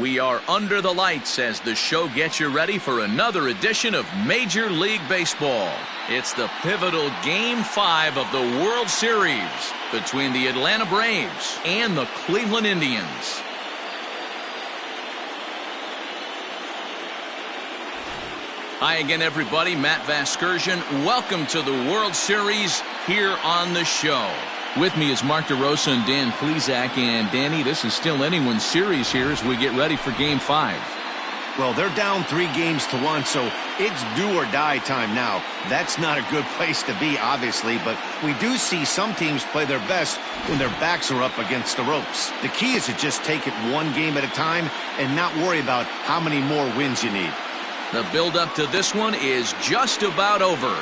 We are under the lights as the show gets you ready for another edition of Major League Baseball. It's the pivotal Game 5 of the World Series between the Atlanta Braves and the Cleveland Indians. Hi again, everybody. Matt Vasgersian. Welcome to the World Series here on the show. With me is Mark DeRosa and Dan Plesac. And Danny, this is still anyone's series here as we get ready for Game 5. Well, they're down 3-1, so it's do or die time now. That's not a good place to be, obviously, but we do see some teams play their best when their backs are up against the ropes. The key is to just take it one game at a time and not worry about how many more wins you need. The build-up to this one is just about over.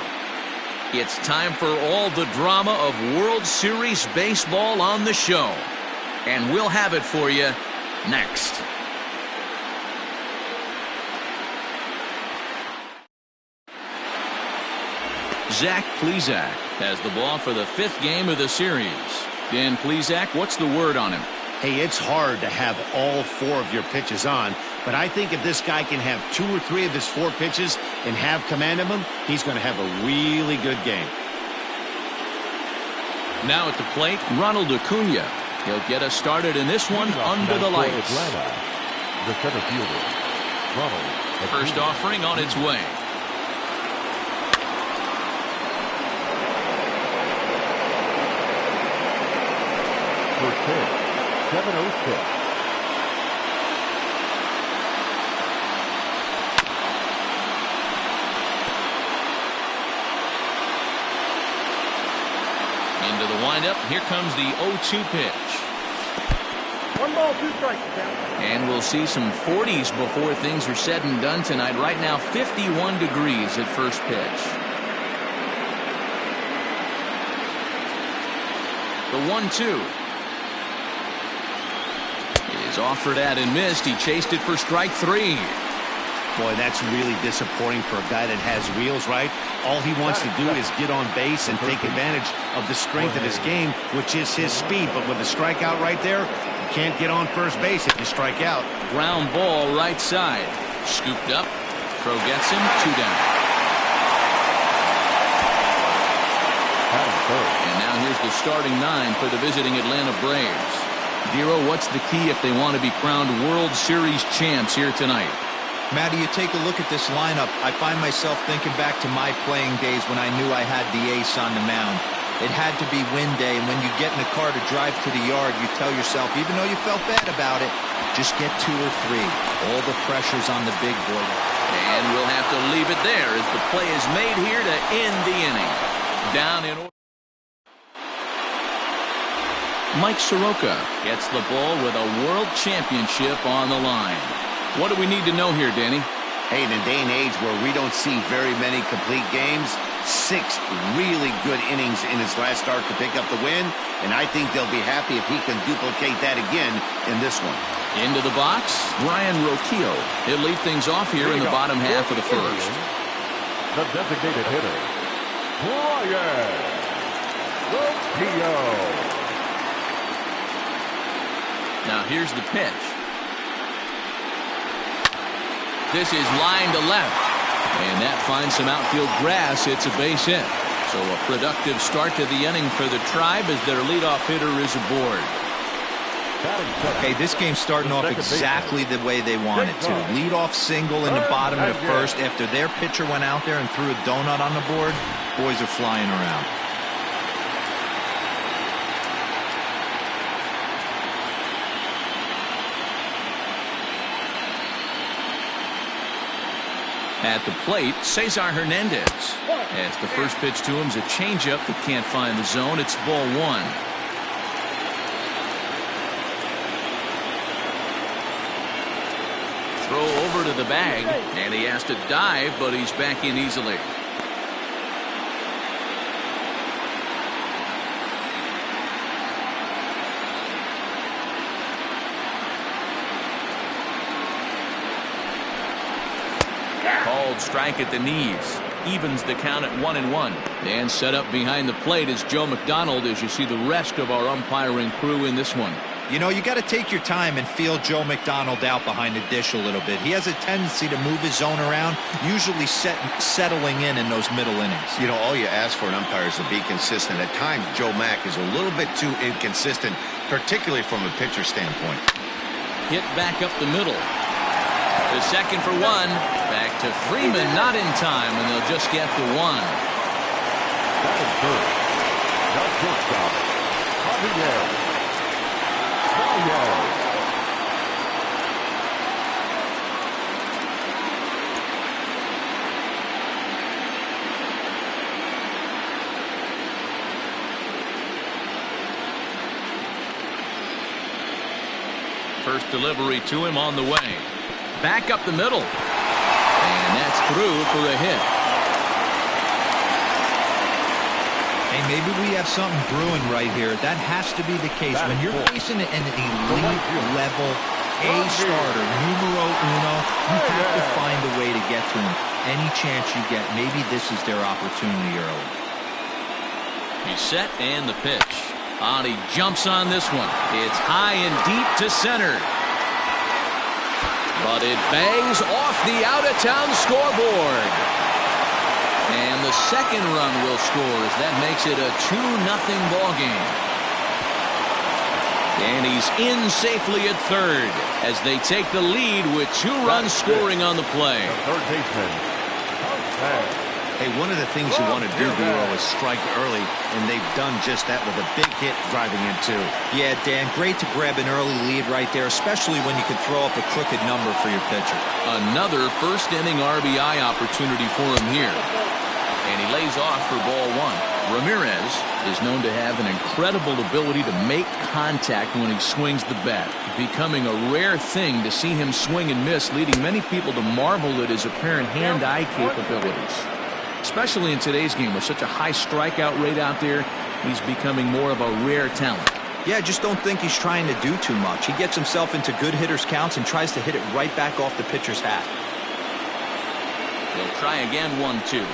It's time for all the drama of World Series baseball on the show. And we'll have it for you next. Zach Plesac has the ball for the 5th game of the series. Dan Plesac, what's the word on him? Hey, it's hard to have all 4 of your pitches on, but I think if this guy can have 2 or 3 of his 4 pitches and have command of them, he's going to have a really good game. Now at the plate, Ronald Acuna. He'll get us started in this one under the lights. The center fielder, Ronald Acuna. First offering on its way. First pitch, 7-0 pitch. Into the windup, here comes the 0-2 pitch. 1 ball, 2 strikes. And we'll see some 40s before things are said and done tonight. Right now, 51 degrees at first pitch. The 1-2 is offered at and missed. He chased it for strike 3. Boy, that's really disappointing for a guy that has wheels, right? All he wants to do is get on base and take advantage of the strength of his game, which is his speed. But with a strikeout right there, you can't get on first base if you strike out. Ground ball right side. Scooped up. Throw gets him. 2 down. And now here's the starting 9 for the visiting Atlanta Braves. Dero, what's the key if they want to be crowned World Series champs here tonight? Matty, you take a look at this lineup. I find myself thinking back to my playing days when I knew I had the ace on the mound. It had to be win day, and when you get in a car to drive to the yard, you tell yourself, even though you felt bad about it, just get 2 or 3. All the pressure's on the big boy. And we'll have to leave it there as the play is made here to end the inning. Down in order. Mike Soroka gets the ball with a world championship on the line. What do we need to know here, Danny? Hey, in a day and age where we don't see very many complete games, 6 really good innings in his last start to pick up the win, and I think they'll be happy if he can duplicate that again in this one. Into the box, Brian Roquillo. He'll lead things off here in the bottom half of the first. The designated hitter, Brian Roquillo. Now here's the pitch. This is line to left. And that finds some outfield grass. It's a base hit. So a productive start to the inning for the Tribe as their leadoff hitter is aboard. Okay, this game's starting off exactly the way they want it to. Leadoff single in the bottom of the first after their pitcher went out there and threw a donut on the board. Boys are flying around. At the plate, Cesar Hernandez. As the first pitch to him is a changeup that can't find the zone. It's ball 1. Throw over to the bag, and he has to dive, but he's back in easily. Called strike at the knees. Evens the count at 1-1. And set up behind the plate is Joe McDonald as you see the rest of our umpiring crew in this one. You know, you got to take your time and feel Joe McDonald out behind the dish a little bit. He has a tendency to move his zone around, usually settling in those middle innings. You know, all you ask for an umpire is to be consistent. At times, Joe Mack is a little bit too inconsistent, particularly from a pitcher standpoint. Hit back up the middle. The second for one. Back to Freeman, not in time, and they'll just get the one. That is third. Now shortstop, Javier. First delivery to him on the way. Back up the middle. And that's through for a hit. Hey, maybe we have something brewing right here. That has to be the case. When you're facing an elite level A starter, numero uno, you have to find a way to get to him. Any chance you get, maybe this is their opportunity early. He's set and the pitch. He jumps on this one. It's high and deep to center. But it bangs off the out-of-town scoreboard. And the second run will score as that makes it a 2-0 ball game. And he's in safely at third as they take the lead with 2 runs scoring on the play. Third baseman. Hey, one of the things you want to do, Bureau, is strike early, and they've done just that with a big hit driving in two. Yeah, Dan, great to grab an early lead right there, especially when you can throw up a crooked number for your pitcher. Another first-inning RBI opportunity for him here. And he lays off for ball one. Ramirez is known to have an incredible ability to make contact when he swings the bat, becoming a rare thing to see him swing and miss, leading many people to marvel at his apparent hand-eye capabilities. Especially in today's game with such a high strikeout rate out there, he's becoming more of a rare talent. Yeah, I just don't think he's trying to do too much. He gets himself into good hitters' counts and tries to hit it right back off the pitcher's hat. He'll try again, 1-2.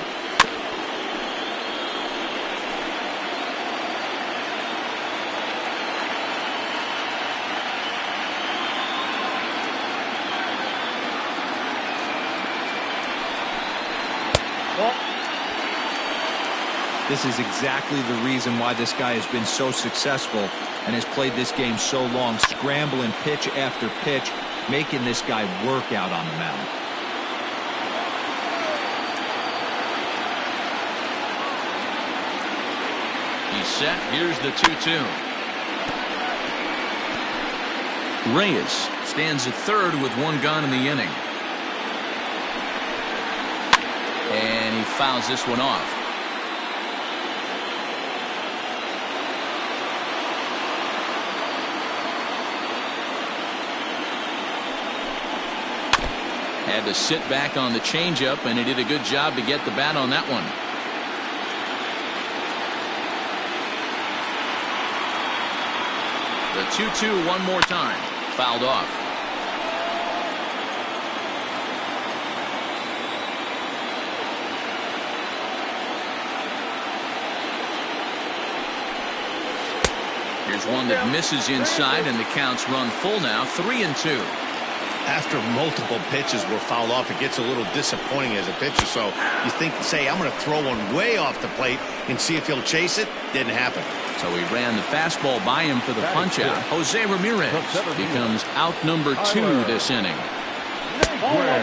This is exactly the reason why this guy has been so successful and has played this game so long, scrambling pitch after pitch, making this guy work out on the mound. He's set. Here's the 2-2. Reyes stands at third with 1 gone in the inning. And he fouls this one off. Had to sit back on the changeup, and he did a good job to get the bat on that one. The 2-2 one more time. Fouled off. Here's one that misses inside, and the count's run full now, 3-2. After multiple pitches were fouled off, it gets a little disappointing as a pitcher. So you think, say, I'm going to throw one way off the plate and see if he'll chase it. Didn't happen. So he ran the fastball by him for the punch-out. Jose Ramirez becomes out number 2 this inning.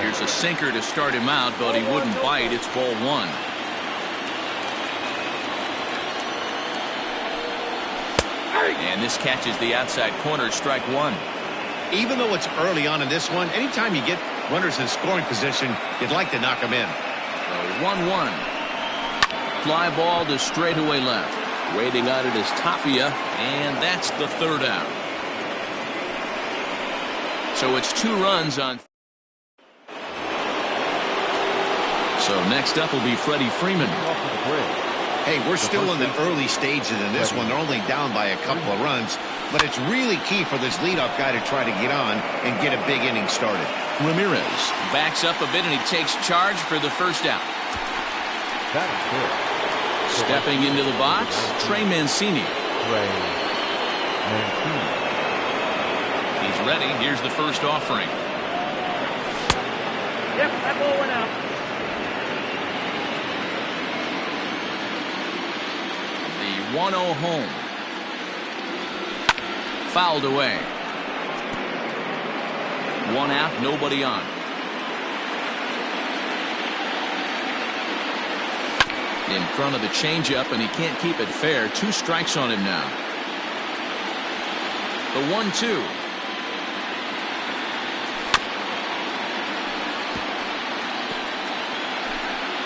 Here's a sinker to start him out, but he wouldn't bite. It's ball 1. And this catches the outside corner, strike 1. Even though it's early on in this one, anytime you get runners in scoring position, you'd like to knock them in. 1-1. Fly ball to straightaway left. Waiting on it is Tapia, and that's the third out. So it's 2 runs on. So next up will be Freddie Freeman. Hey, we're still in the early stages in this one. They're only down by a couple of runs. But it's really key for this leadoff guy to try to get on and get a big inning started. Ramirez backs up a bit, and he takes charge for the first out. Stepping into the box, Trey Mancini. He's ready. Here's the first offering. Yep, that ball went out. The 1-0 home. Fouled away. One out, nobody on. In front of the changeup, and he can't keep it fair. 2 strikes on him now. The 1-2.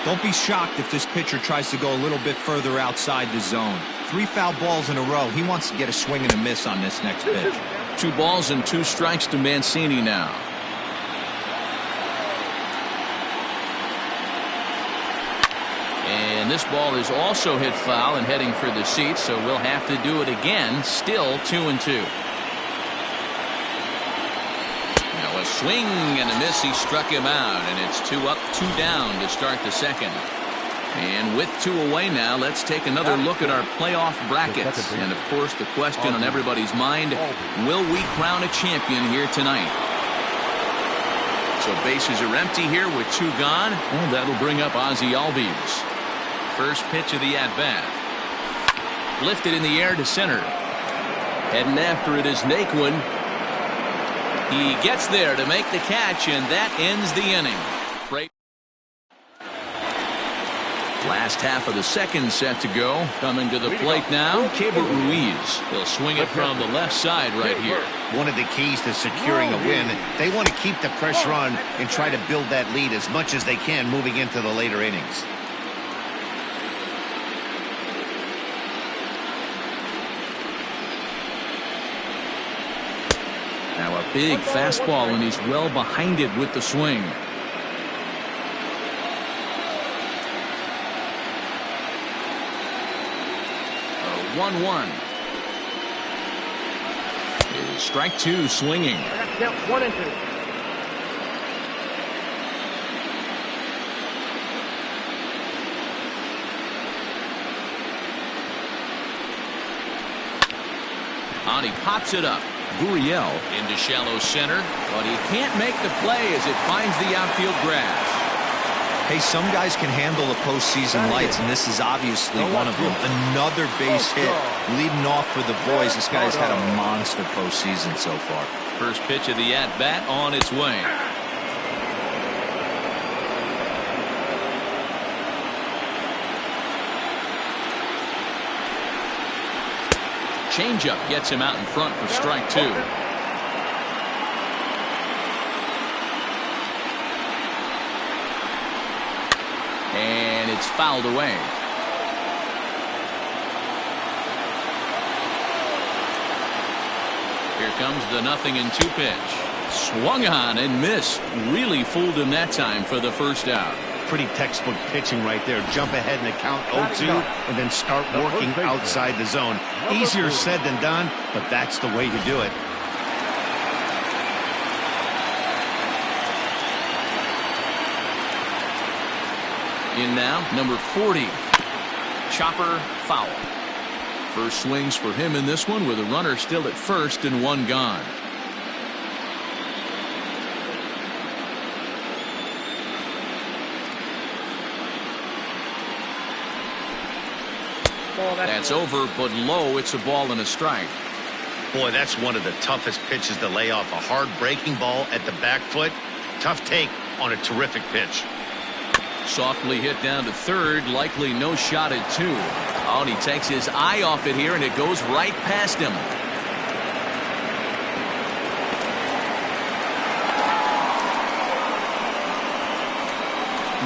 Don't be shocked if this pitcher tries to go a little bit further outside the zone. 3 foul balls in a row. He wants to get a swing and a miss on this next pitch. 2 balls and 2 strikes to Mancini now. And this ball is also hit foul and heading for the seats, so we'll have to do it again. Still 2-2. Now a swing and a miss. He struck him out, and it's 2 up, 2 down to start the second. And with 2 away now, let's take another look at our playoff brackets. And of course, the question on everybody's mind, will we crown a champion here tonight? So bases are empty here with 2 gone, and that'll bring up Ozzie Albies. First pitch of the at-bat. Lifted in the air to center. Heading after it is Naquin. He gets there to make the catch, and that ends the inning. Great. Last half of the second set to go. Coming to the plate now, Keibert Ruiz. He'll swing it from the left side right here. One of the keys to securing a win, they want to keep the pressure on and try to build that lead as much as they can moving into the later innings. Now a big fastball, and he's well behind it with the swing. 1-1. Is strike 2 swinging. Count 1 and 2. On, he pops it up. Gurriel into shallow center, but he can't make the play as it finds the outfield grass. Hey, some guys can handle the postseason lights, and this is obviously one of them. Another base hit, leading off for the boys. This guy's had a monster postseason so far. First pitch of the at-bat on its way. Changeup gets him out in front for strike 2. And it's fouled away. Here comes the 0-2 pitch. Swung on and missed. Really fooled him that time for the first out. Pretty textbook pitching right there. Jump ahead in the count 0-2 and then start working outside the zone. Easier said than done, but that's the way to do it. In now, number 40. Chopper foul. First swings for him in this one with a runner still at first and 1 gone. That's over, but low. It's a ball and a strike. Boy, that's one of the toughest pitches to lay off. A hard breaking ball at the back foot. Tough take on a terrific pitch. Softly hit down to third, likely no shot at 2. Oh, and he takes his eye off it here, and it goes right past him.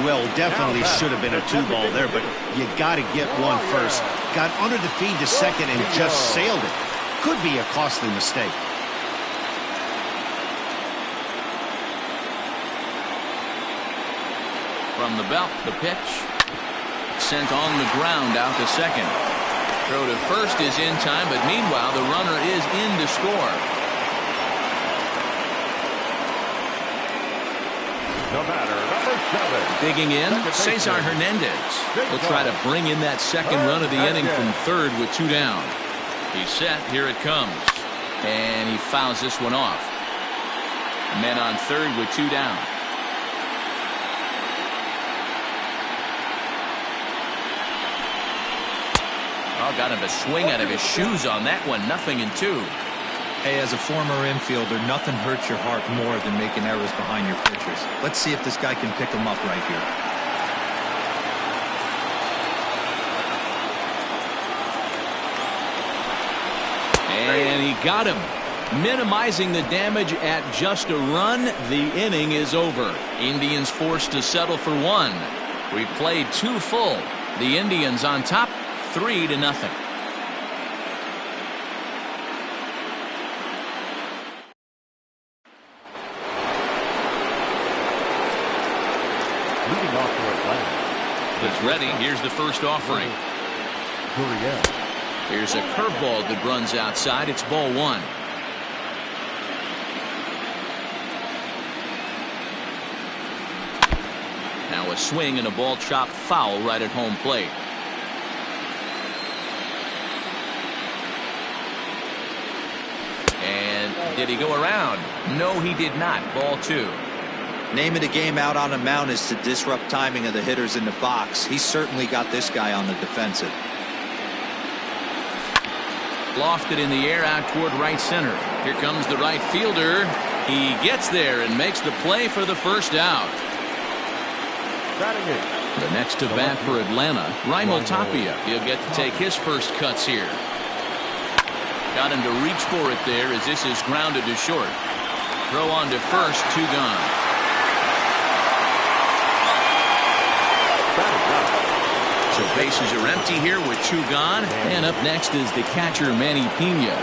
Well, definitely should have been a 2-ball there, but you got to get one first. Got under the feed to second and just sailed it. Could be a costly mistake. From the belt, the pitch. Sent on the ground out to second. Throw to first is in time, but meanwhile the runner is in to score. The batter, number 7. Digging in, Cesar Hernandez. He'll try to bring in that second run of the inning from third with 2 down. He's set. Here it comes. And he fouls this one off. Men on third with 2 down. Oh, got him to swing out of his shoes on that one. 0-2. Hey, as a former infielder, nothing hurts your heart more than making errors behind your pitchers. Let's see if this guy can pick them up right here. And he got him. Minimizing the damage at just a run. The inning is over. Indians forced to settle for 1. We played 2 full. The Indians on top, 3-0. Leading off for Atlanta. He's ready. Here's the first offering. Here's a curveball that runs outside. It's ball 1. Now a swing and a ball chopped foul right at home plate. And did he go around? No, he did not. Ball 2. Name of the game out on the mound is to disrupt timing of the hitters in the box. He's certainly got this guy on the defensive. Lofted in the air out toward right center. Here comes the right fielder. He gets there and makes the play for the first out. The next to bat for Atlanta, Raimel Tapia. He'll get to take his first cuts here. Got him to reach for it there as this is grounded to short. Throw on to first, 2 gone. So bases are empty here with 2 gone. And up next is the catcher, Manny Pena.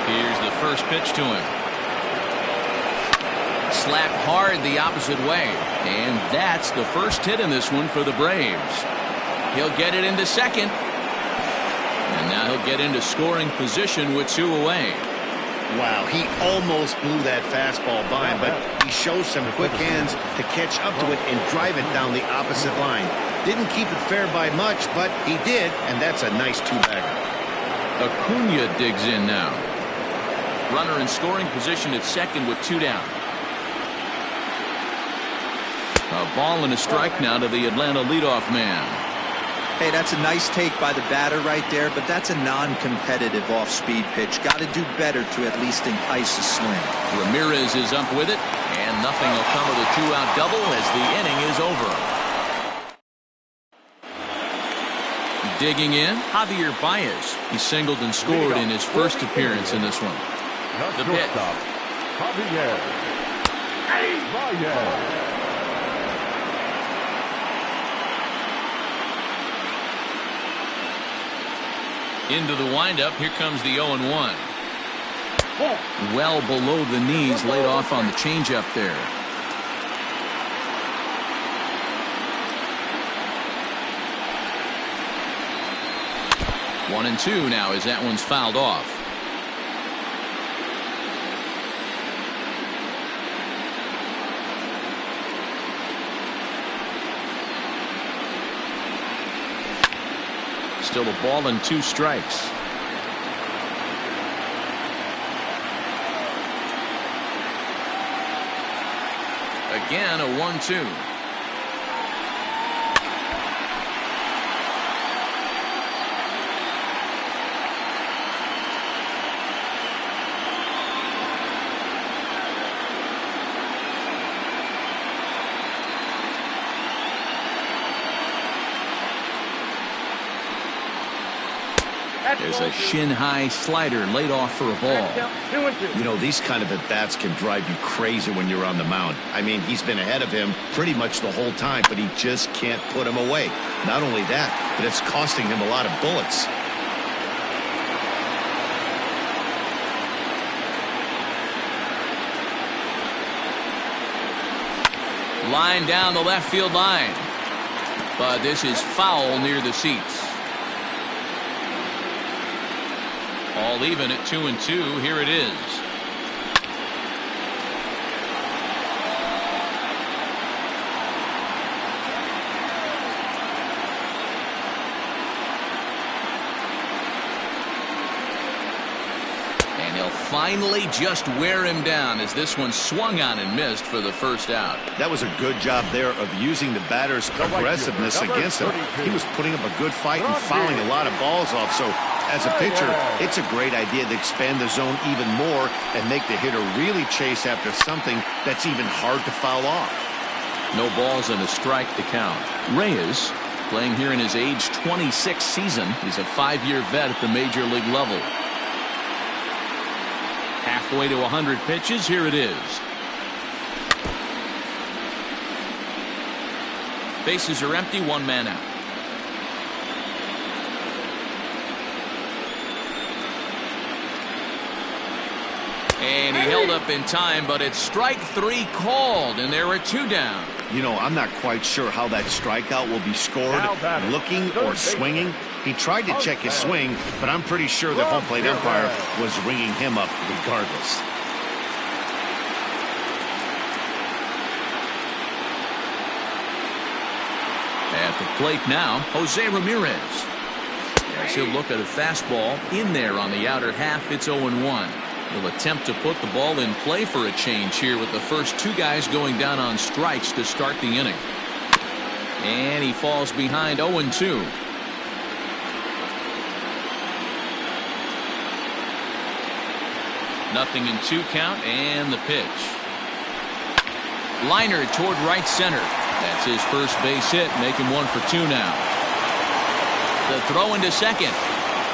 Here's the first pitch to him. Slapped hard the opposite way. And that's the first hit in this one for the Braves. He'll get it into second. And now he'll get into scoring position with 2 away. Wow, he almost blew that fastball by him, but he shows some quick hands to catch up to it and drive it down the opposite line. Didn't keep it fair by much, but he did, and that's a nice 2-bagger. Acuna digs in now. Runner in scoring position at second with 2 down. A ball and a strike now to the Atlanta leadoff man. Hey, that's a nice take by the batter right there, but that's a non-competitive off-speed pitch. Got to do better to at least entice a swing. Ramirez is up with it, and nothing will come of the 2-out double as the inning is over. Digging in, Javier Baez. He singled and scored in his first appearance in this one. The pitch. Javier Baez. Into the windup. Here comes the 0-1. Well below the knees, laid off on the changeup there. One and 2 now as that one's fouled off. Still a ball and 2 strikes. Again, a 1-2. There's a shin-high slider laid off for a ball. You know, these kind of at-bats can drive you crazy when you're on the mound. I mean, he's been ahead of him pretty much the whole time, but he just can't put him away. Not only that, but it's costing him a lot of bullets. Line down the left field line. But this is foul near the seats. All even at 2-2. Here it is. And he'll They'll finally just wear him down as this one swung on and missed for the first out. That was a good job there of using the batter's aggressiveness against him. He was putting up a good fight and fouling a lot of balls off. So as a pitcher, it's a great idea to expand the zone even more and make the hitter really chase after something that's even hard to foul off. No balls and a strike to count. Reyes, playing here in his age 26 season. He's a 5-year vet at the major league level. Halfway to 100 pitches. Here it is. Bases are empty. 1 man out. And he held up in time, but it's strike 3 called, and there are 2 down. You know, I'm not quite sure how that strikeout will be scored, looking or swinging. He tried to check his swing, but I'm pretty sure the home plate umpire was ringing him up regardless. At the plate now, Jose Ramirez. As he'll look at a fastball in there on the outer half, it's 0-1. He'll attempt to put the ball in play for a change here with the first 2 guys going down on strikes to start the inning. And he falls behind 0-2. Nothing in 2 count, and the pitch. Liner toward right center. That's his first base hit, making 1 for 2 now. The throw into second.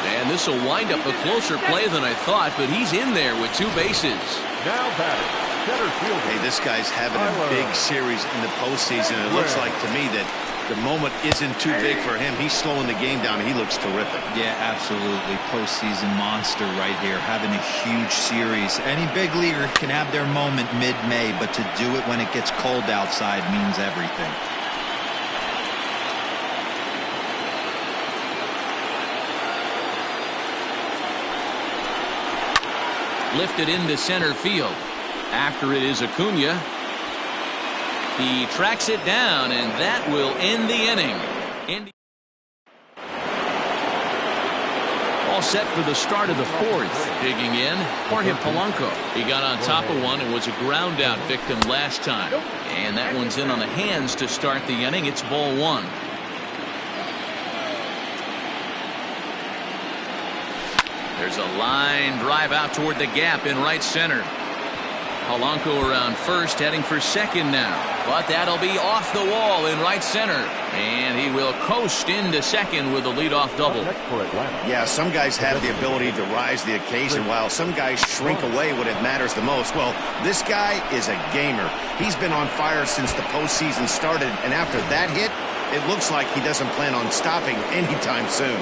And this will wind up a closer play than I thought, but he's in there with 2 bases. Now batting, center fielder. Hey, this guy's having a big series in the postseason. It looks like to me that the moment isn't too big for him. He's slowing the game down. He looks terrific. Yeah, absolutely. Postseason monster right here, having a huge series. Any big leaguer can have their moment mid-May, but to do it when it gets cold outside means everything. Lifted into center field. After it is Acuna. He tracks it down, and that will end the inning. All set for the start of the 4th. Digging in, Jorge Polanco. He got on top of one and was a ground out victim last time. And that one's in on the hands to start the inning. It's ball 1. There's a line drive out toward the gap in right center. Polanco around first, heading for second now. But that'll be off the wall in right center. And he will coast into second with a leadoff double. Yeah, some guys have the ability to rise the occasion while some guys shrink away when it matters the most. Well, this guy is a gamer. He's been on fire since the postseason started. And after that hit, it looks like he doesn't plan on stopping anytime soon.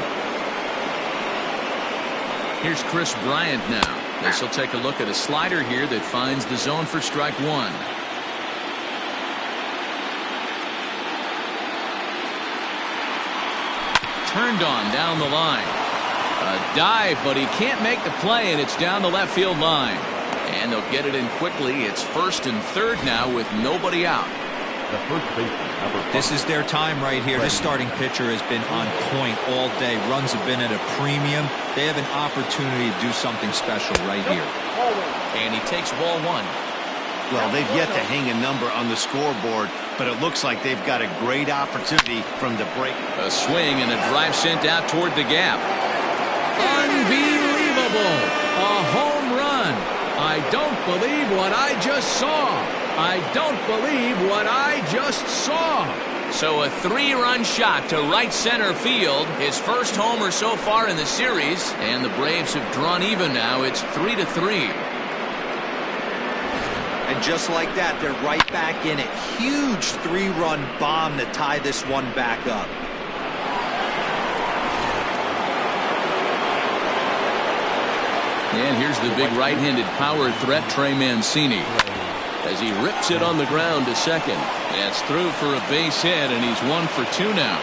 Here's Chris Bryant now. This will take a look at a slider here that finds the zone for strike 1. Turned on down the line. A dive, but he can't make the play, and it's down the left field line. And they'll get it in quickly. It's 1st and 3rd now with nobody out. The first baseman, number 5. This is their time right here. This starting pitcher has been on point all day. Runs have been at a premium. They have an opportunity to do something special right here. And he takes ball 1. Well, they've yet to hang a number on the scoreboard, but it looks like they've got a great opportunity from the break. A swing and a drive sent out toward the gap. Unbelievable! A home run! I don't believe what I just saw. I don't believe what I just saw. So a 3-run shot to right center field. His first homer so far in the series. And the Braves have drawn even now. It's 3-3. And just like that, they're right back in it. Huge 3-run bomb to tie this one back up. And here's the big right-handed power threat, Trey Mancini. As he rips it on the ground to second. That's through for a base hit, and he's 1 for 2 now.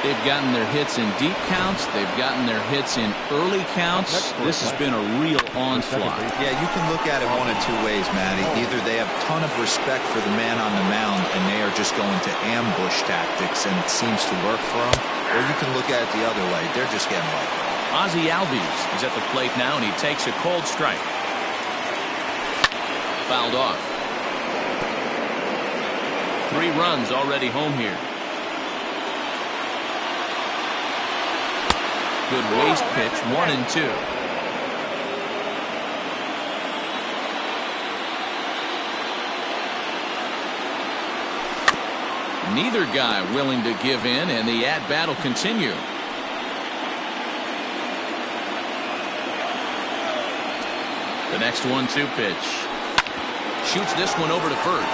They've gotten their hits in deep counts. They've gotten their hits in early counts. This has been a real onslaught. Yeah, you can look at it one of 2 ways, Matty. Either they have a ton of respect for the man on the mound, and they are just going to ambush tactics, and it seems to work for them. Or you can look at it the other way. They're just getting lucky. Ozzie Albies is at the plate now, and he takes a cold strike. Fouled off. 3 runs already home here. Good waste pitch, 1-2. Neither guy willing to give in, and the at-bat will continue. The next 1-2 pitch. Shoots this one over to first.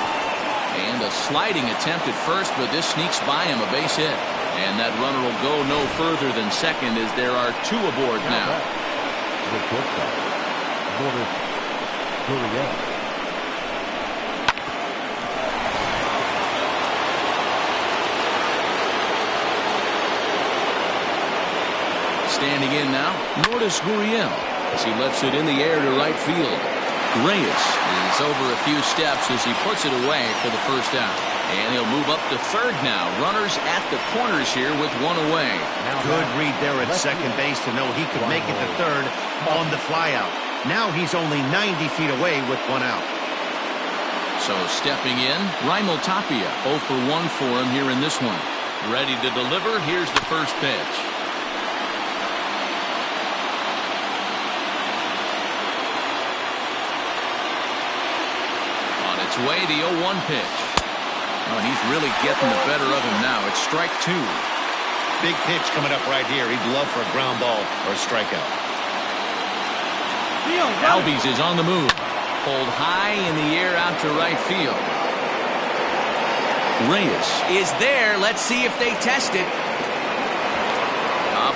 And a sliding attempt at first, but this sneaks by him, a base hit. And that runner will go no further than second as there are 2 aboard now. The shortstop, Gurriel. Standing in now, Lourdes Gurriel, as he lets it in the air to right field. Reyes is over a few steps as he puts it away for the first out. And he'll move up to third now. Runners at the corners here with 1 away. Good read there at second base to know he could make it to third on the flyout. Now he's only 90 feet away with 1 out. So stepping in, Raimel Tapia, 0 for 1 for him here in this one. Ready to deliver. Here's the first pitch. Its way, the 0-1 pitch. Oh, and he's really getting the better of him now. It's strike 2. Big pitch coming up right here. He'd love for a ground ball or a strikeout. Albies is on the move. Pulled high in the air out to right field. Reyes is there. Let's see if they test it.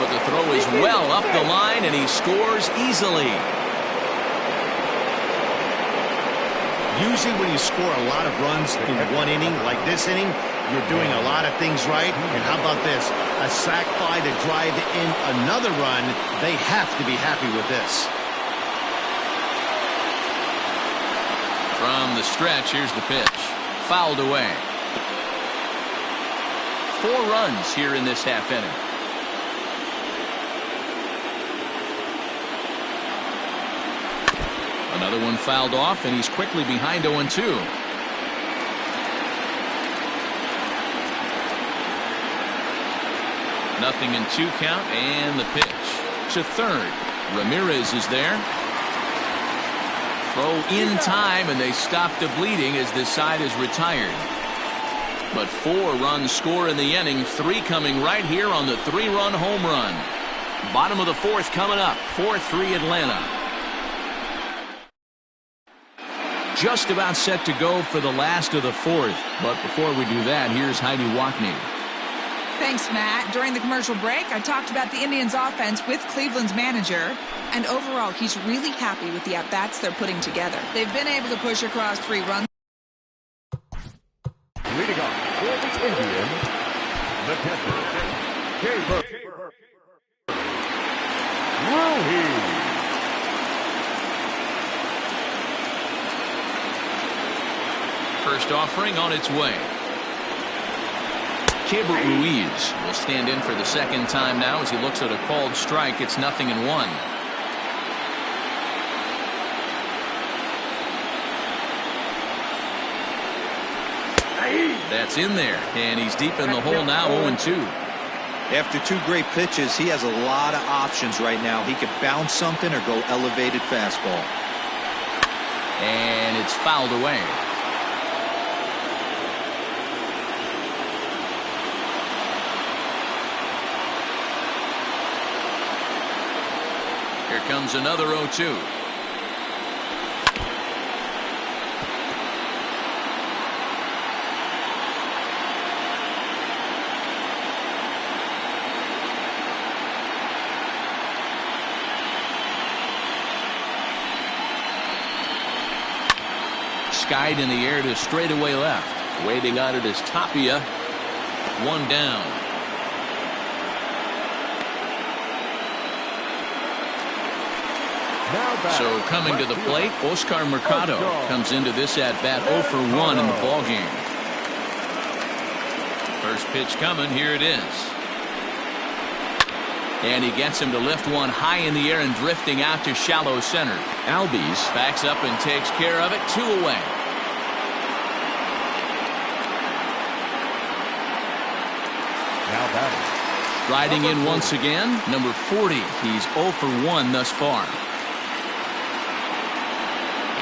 But the throw is well up the line, and he scores easily. Usually when you score a lot of runs in 1 inning, like this inning, you're doing a lot of things right. And how about this? A sac fly to drive in another run. They have to be happy with this. From the stretch, here's the pitch. Fouled away. 4 runs here in this half inning. Another one fouled off, and he's quickly behind 0-2. Nothing in 2 count, and the pitch to third. Ramirez is there. Throw in time, and they stop the bleeding as this side is retired. But 4 runs score in the inning, 3 coming right here on the 3-run home run. Bottom of the 4th coming up, 4-3 Atlanta. Just about set to go for the last of the 4th. But before we do that, here's Heidi Wackney. Thanks, Matt. During the commercial break, I talked about the Indians' offense with Cleveland's manager. And overall, he's really happy with the at-bats they're putting together. They've been able to push across 3 runs. Leading off for the Indians, the catcher, Javier Baez. First offering on its way. Keibert Ruiz will stand in for the second time now as he looks at a called strike. It's 0-1. That's in there, and he's deep in the hole now, 0-2. After 2 great pitches, he has a lot of options right now. He could bounce something or go elevated fastball. And it's fouled away. Here comes another 0-2. Skied in the air to straightaway left. Waiting on it is Tapia. 1 down. So coming to the plate, Oscar Mercado comes into this at-bat 0 for 1 in the ballgame. First pitch coming, here it is. And he gets him to lift one high in the air and drifting out to shallow center. Albies backs up and takes care of it. 2 away. Now batting. Riding in once again, number 40. He's 0 for 1 thus far.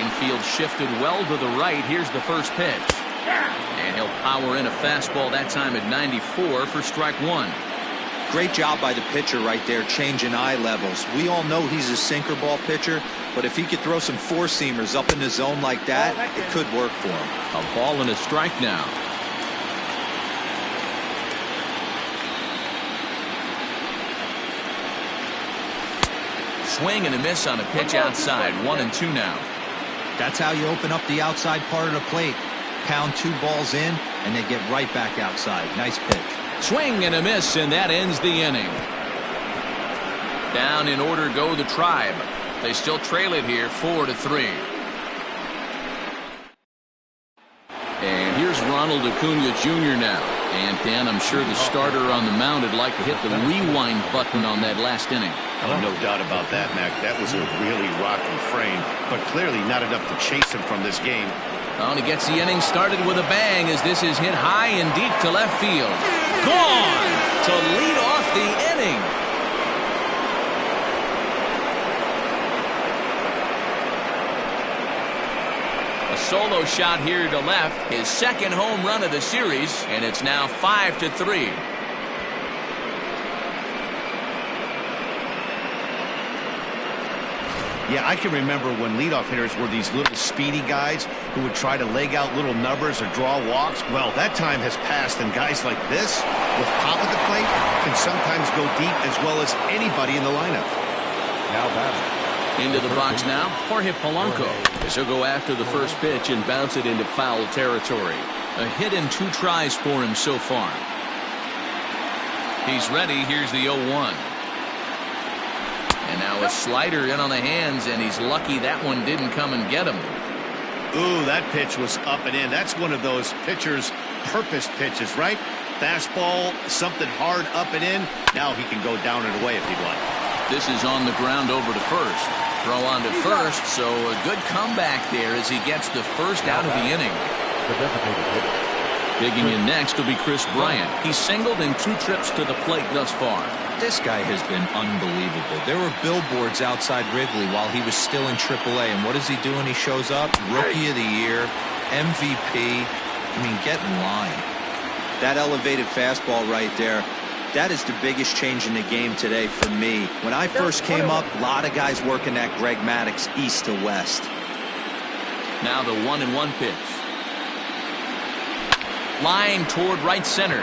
Infield shifted well to the right. Here's the first pitch. And he'll power in a fastball that time at 94 for strike 1. Great job by the pitcher right there, changing eye levels. We all know he's a sinker ball pitcher, but if he could throw some four-seamers up in the zone like that, it could work for him. A ball and a strike now. Swing and a miss on a pitch outside. 1-2 now. That's how you open up the outside part of the plate. Pound 2 balls in, and they get right back outside. Nice pitch. Swing and a miss, and that ends the inning. Down in order go the Tribe. They still trail it here 4-3. And here's Ronald Acuna Jr. now. And Dan, I'm sure the starter on the mound would like to hit the rewind button on that last inning. Oh, no doubt about that, Mac. That was a really rocky frame, but clearly not enough to chase him from this game. Oh, and he gets the inning started with a bang as this is hit high and deep to left field. Gone to lead off the inning. A solo shot here to left, his second home run of the series, and it's now 5-3. Yeah, I can remember when leadoff hitters were these little speedy guys who would try to leg out little numbers or draw walks. Well, that time has passed, and guys like this, with pop at the plate, can sometimes go deep as well as anybody in the lineup. Now batting. Into the box now, Jorge Polanco. As he'll go after the first pitch and bounce it into foul territory. A hit in 2 tries for him so far. He's ready. Here's the 0-1. And now a slider in on the hands, and he's lucky that one didn't come and get him. Ooh, that pitch was up and in. That's one of those pitcher's purpose pitches, right? Fastball, something hard up and in. Now he can go down and away if he'd like. This is on the ground over to first. Throw on to first, so a good comeback there as he gets the first out of the inning. The designated hitter. Digging in next will be Chris Bryant. He's singled in 2 trips to the plate thus far. This guy has been unbelievable. There were billboards outside Wrigley while he was still in AAA, and what does he do when he shows up? Rookie of the Year, MVP. I mean, get in line. That elevated fastball right there, that is the biggest change in the game today for me. When I first came up, a lot of guys working that Greg Maddux east to west. Now the 1-1 pitch. Line toward right center.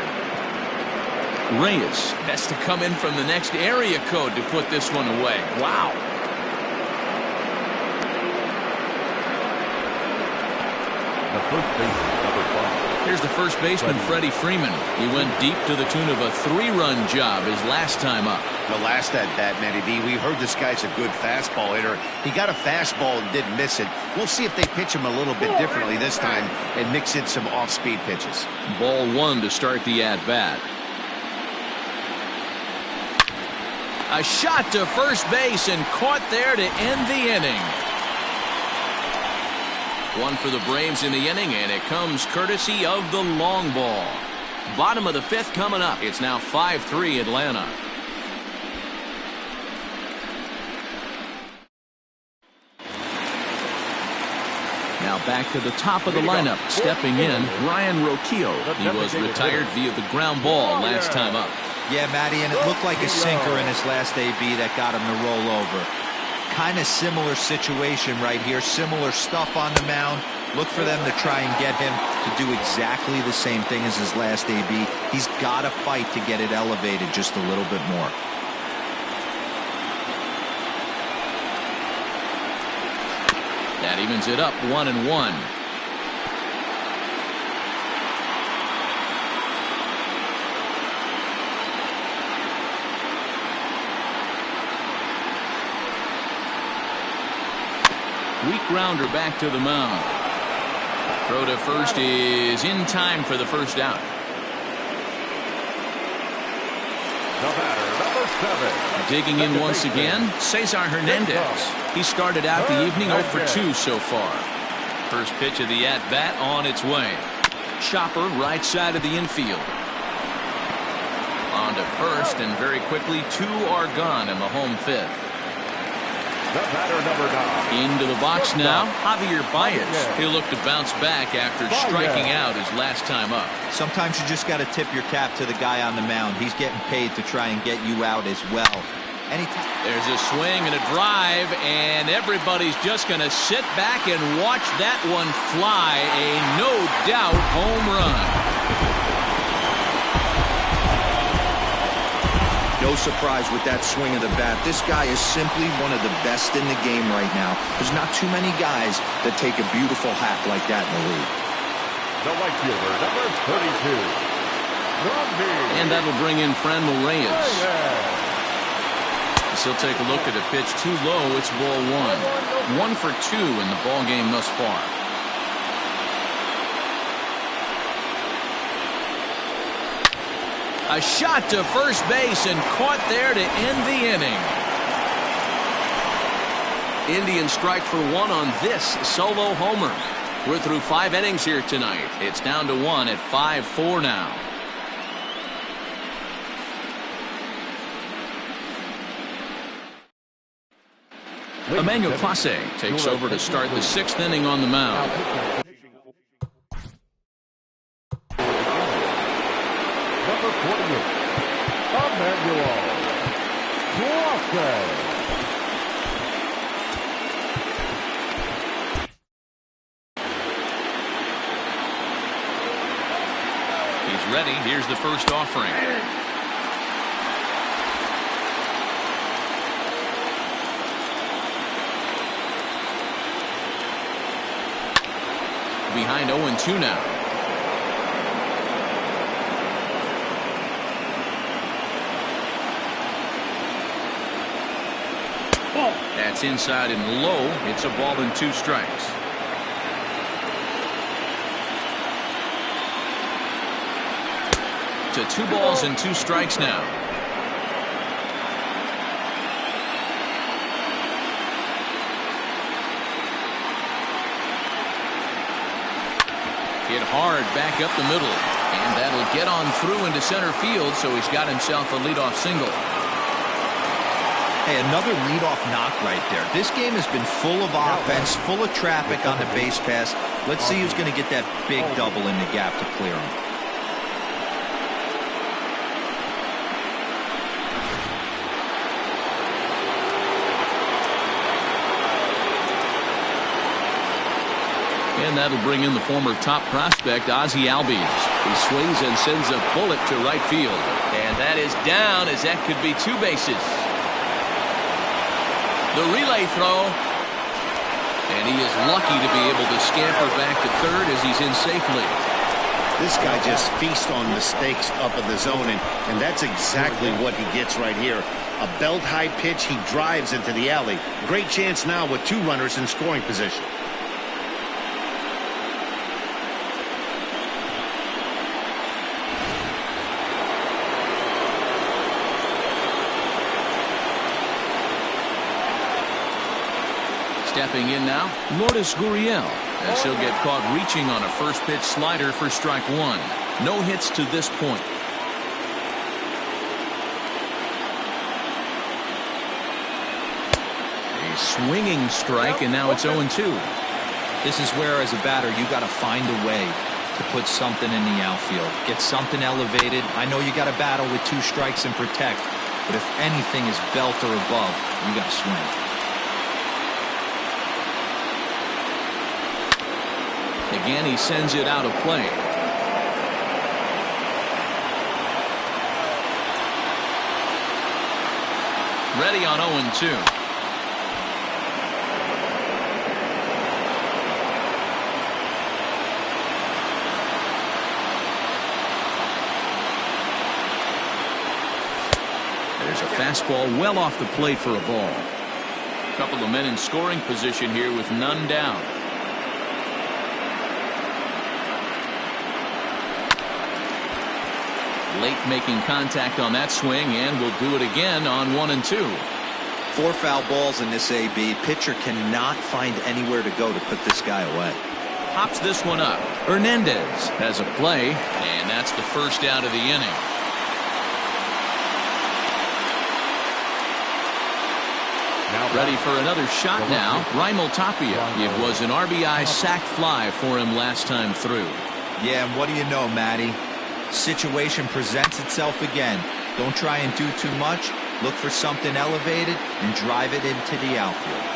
Reyes has to come in from the next area code to put this one away. Wow. The first baseman, number 5. Here's the first baseman, Freddie Freeman. He went deep to the tune of a 3-run job his last time up. The last at bat, Matty V, we heard this guy's a good fastball hitter. He got a fastball and didn't miss it. We'll see if they pitch him a little bit differently this time and mix in some off-speed pitches. Ball 1 to start the at-bat. A shot to first base and caught there to end the inning. 1 for the Braves in the inning, and it comes courtesy of the long ball. Bottom of the 5th coming up. It's now 5-3 Atlanta. Now back to the top of the lineup. Stepping in, Ryan Roquillo. He was retired via the ground ball last time up. Yeah, Matty, and it looked like a sinker in his last AB that got him to roll over. Kind of similar situation right here. Similar stuff on the mound. Look for them to try and get him to do exactly the same thing as his last AB. He's got to fight to get it elevated just a little bit more. That evens it up 1-1. Weak grounder back to the mound. Throw to first is in time for the first out. The batter, number 7. Digging in once again, Cesar Hernandez. He started out the evening 0 for 2 so far. First pitch of the at-bat on its way. Chopper right side of the infield. On to first, and very quickly 2 are gone in the home 5th. The batter, number 9. Into the box now, Javier Baez. He'll look to bounce back after striking out his last time up. Sometimes you just got to tip your cap to the guy on the mound. He's getting paid to try and get you out as well. Anytime. There's a swing and a drive, and everybody's just going to sit back and watch that one fly. A no-doubt home run. No surprise with that swing of the bat. This guy is simply one of the best in the game right now. There's not too many guys that take a beautiful hack like that in the league. The right fielder, number 32. And that'll bring in Franmil Reyes. He'll take a look at a pitch too low. It's ball 1. 1 for 2 in the ball game thus far. A shot to first base and caught there to end the inning. Indians strike for 1 on this solo homer. We're through 5 innings here tonight. It's down to 1 at 5-4 now. Emmanuel Clase takes over to start the 6th inning on the mound. Number 48, Emmanuel Clase. He's ready. Here's the first offering. Behind 0-2 now. That's inside and low. It's a ball and 2 strikes. To 2 balls and 2 strikes now. Hit hard back up the middle, and that'll get on through into center field, so he's got himself a leadoff single. Hey, another leadoff knock right there. This game has been full of offense, full of traffic on the base pass. Let's see who's going to get that big double in the gap to clear him. And that'll bring in the former top prospect, Ozzie Albies. He swings and sends a bullet to right field. And that is down, as that could be 2 bases. The relay throw. And he is lucky to be able to scamper back to third as he's in safely. This guy just feasts on mistakes up in the zone, and that's exactly what he gets right here. A belt-high pitch, he drives into the alley. Great chance now with 2 runners in scoring position. Stepping in now, Lourdes Gurriel, as he'll get caught reaching on a first pitch slider for strike 1. No hits to this point. A swinging strike, and now it's 0-2. This is where, as a batter, you got to find a way to put something in the outfield. Get something elevated. I know you got to battle with 2 strikes and protect, but if anything is belt or above, you got to swing. Again, he sends it out of play. Ready on 0-2. There's a fastball well off the plate for a ball. A couple of men in scoring position here with none down. Late making contact on that swing, and will do it again on 1 and 2. 4 foul balls in this AB. Pitcher cannot find anywhere to go to put this guy away. Pops this one up. Hernandez has a play, and that's the first out of the inning. Ready for another shot now. Raimel Tapia. It was an RBI sac fly for him last time through. Yeah, and what do you know, Matty? Situation presents itself again. Don't try and do too much. Look for something elevated and drive it into the outfield.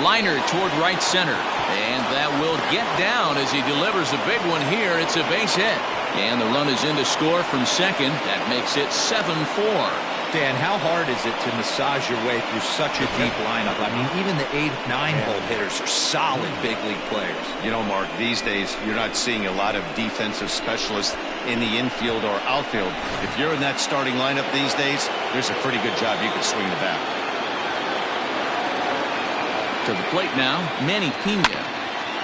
Liner toward right center, and that will get down as he delivers a big one here. It's a base hit, and the run is in to score from second. That makes it 7-4. Dan, how hard is it to massage your way through such a deep lineup? I mean, even the 8-9 hole hitters are solid big league players. You know, Mark, these days you're not seeing a lot of defensive specialists in the infield or outfield. If you're in that starting lineup these days, there's a pretty good job you can swing the bat. To the plate now, Manny Pena.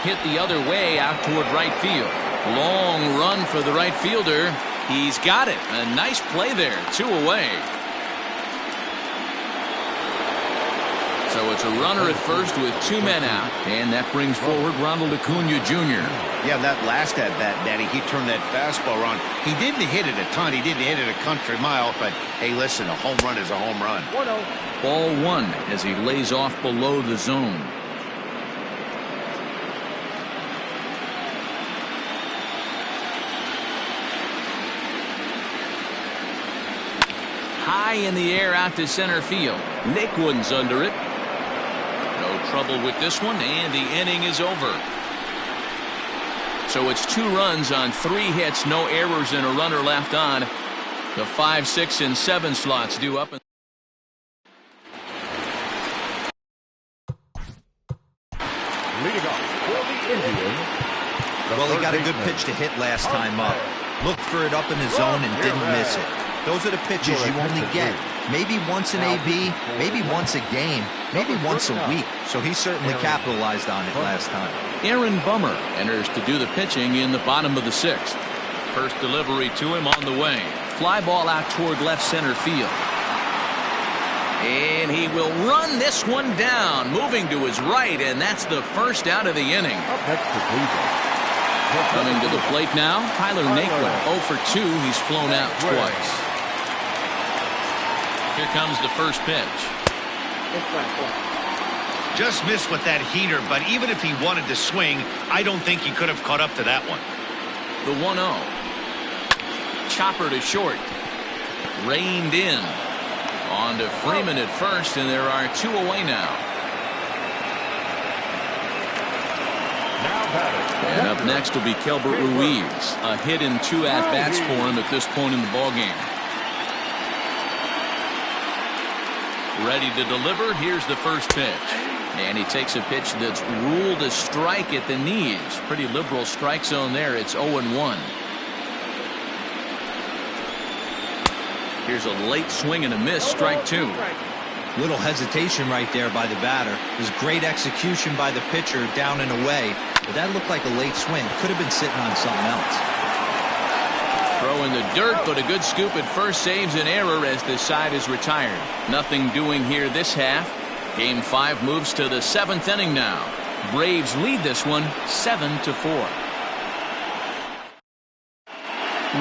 Hit the other way out toward right field. Long run for the right fielder. He's got it. A nice play there. 2 away. So it's a runner at first with 2 men out, and that brings forward Ronald Acuna Jr. Yeah, that last at bat, Daddy, he turned that fastball around. He didn't hit it a ton. He didn't hit it a country mile, but hey, listen, a home run is a home run. 1-0. Ball 1 as he lays off below the zone. High in the air out to center field. Naquin's under it. No trouble with this one, and the inning is over. So it's 2 runs on 3 hits, no errors, and a runner left on. The 5, 6, and 7 slots due up. Leading off for the Indians. Well, he got a good pitch to hit last time up. Looked for it up in the zone and didn't miss it. Those are the pitches you only get. Maybe once an AB, maybe once a game, maybe once a week. So he certainly capitalized on it last time. Aaron Bummer enters to do the pitching in the bottom of the 6th. First delivery to him on the way. Fly ball out toward left center field. And he will run this one down, moving to his right, and that's the first out of the inning. Up next to Cleveland. Coming to the plate now, Tyler Naquin. 0 for 2. He's flown out twice. Here comes the first pitch. Just missed with that heater, but even if he wanted to swing, I don't think he could have caught up to that one. The 1-0. Chopper to short. Reined in. On to Freeman at first, and there are 2 away now. And up next will be Kelbert Ruiz. A hit in 2 at-bats for him at this point in the ballgame. Ready to deliver. Here's the first pitch. And he takes a pitch that's ruled a strike at the knees. Pretty liberal strike zone there. It's 0-1. Here's a late swing and a miss. Strike 2. Little hesitation right there by the batter. It was great execution by the pitcher down and away. But that looked like a late swing. Could have been sitting on something else. Throw in the dirt, but a good scoop at first saves an error as the side is retired. Nothing doing here this half. Game 5 moves to the 7th inning now. Braves lead this one 7-4.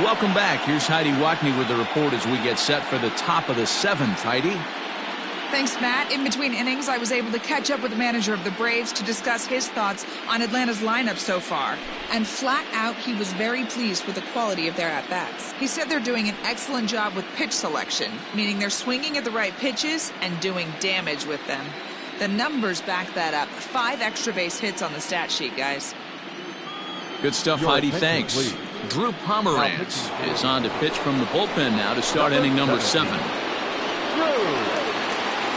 Welcome back. Here's Heidi Watney with the report as we get set for the top of the 7th. Heidi? Thanks, Matt. In between innings, I was able to catch up with the manager of the Braves to discuss his thoughts on Atlanta's lineup so far. And flat out, he was very pleased with the quality of their at-bats. He said they're doing an excellent job with pitch selection, meaning they're swinging at the right pitches and doing damage with them. The numbers back that up. 5 extra base hits on the stat sheet, guys. Good stuff, Heidi. Thanks. Drew Pomeranz is on to pitch from the bullpen now to start inning number 7.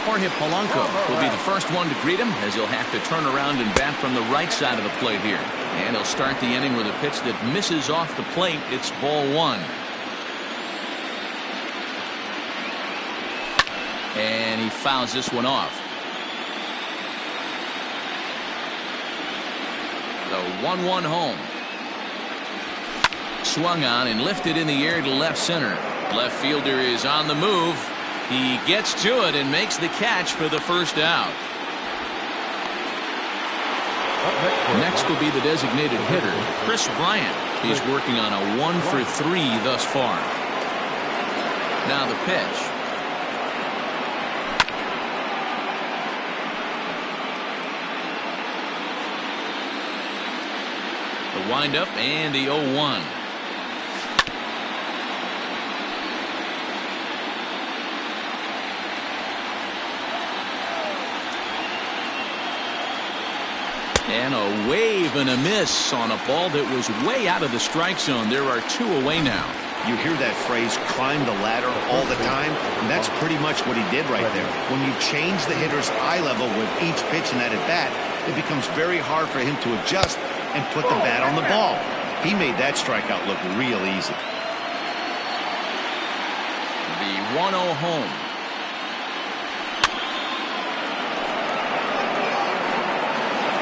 Jorge Polanco will be the first one to greet him, as he'll have to turn around and bat from the right side of the plate here. And he'll start the inning with a pitch that misses off the plate. It's ball 1. And he fouls this one off. The 1-1 home. swung on and lifted in the air to left center. Left fielder is on the move. He gets to it and makes the catch for the first out. Next will be the designated hitter, Chris Bryant. He's working on a 1-for-3 thus far. Now the pitch. The windup and the 0-1. And a wave and a miss on a ball that was way out of the strike zone. There are 2 away now. You hear that phrase, climb the ladder, all the time, and that's pretty much what he did right there. When you change the hitter's eye level with each pitch in that at-bat, it becomes very hard for him to adjust and put the bat on the ball. He made that strikeout look real easy. The 1-0 home.